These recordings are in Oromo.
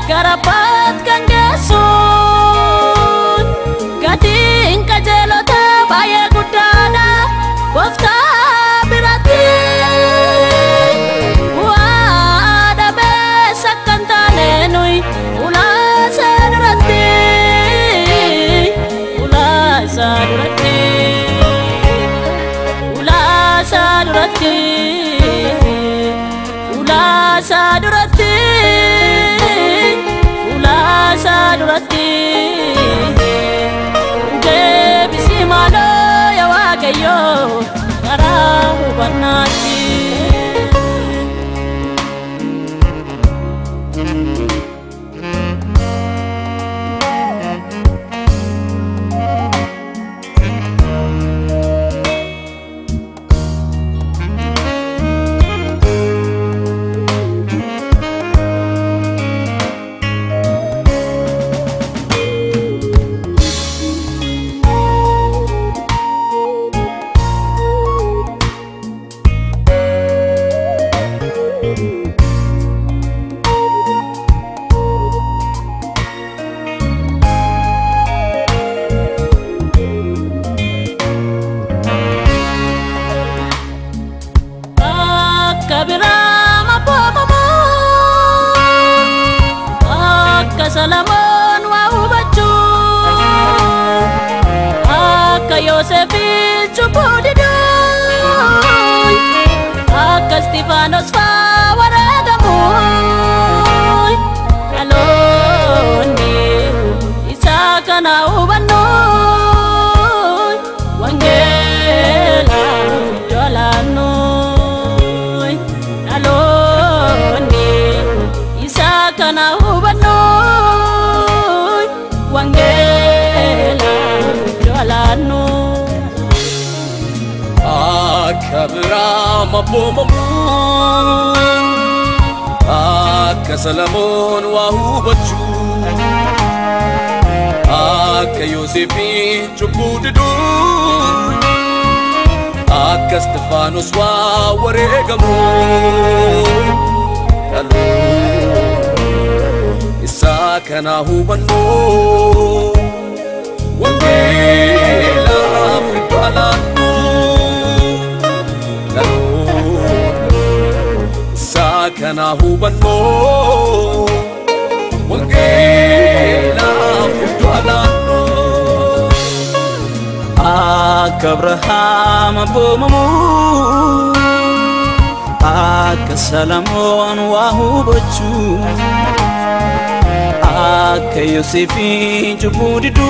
Garapat kan gesun gading kajelota baye gudana wafta birati wada besakan tanenui ula sadurati ula sadurati ula sadurati ula sadurati sadurati debisi malo ya wagayo karahu banati Salamun wa ubacu Aka Yosefi cupudidoy Aka Stefanos fa waragamoy Aloni Isaka na ubanoy Wangela jolanoy Aloni Isaka na ubanoy Wangela jolano Akabrama bomamu Aka Salamun wa hubachu Aka Yosefi cupudidu Aka Stefanos wa waregamu Isaka na hubano Wangela fitwalano Isaka na hubano Wangela fitwalano Aka Abraham bomamu Aka Salamun wa hubachu Aka Yosefi cupudidu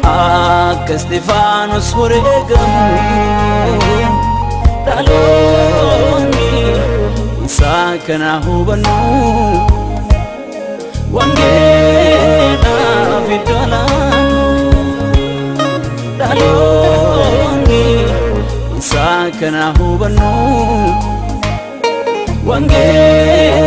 Aka Stefanos waregamu Daloni Isaka na hubanu Wangela fitwalano Daloni Isaka na hubanu Wangela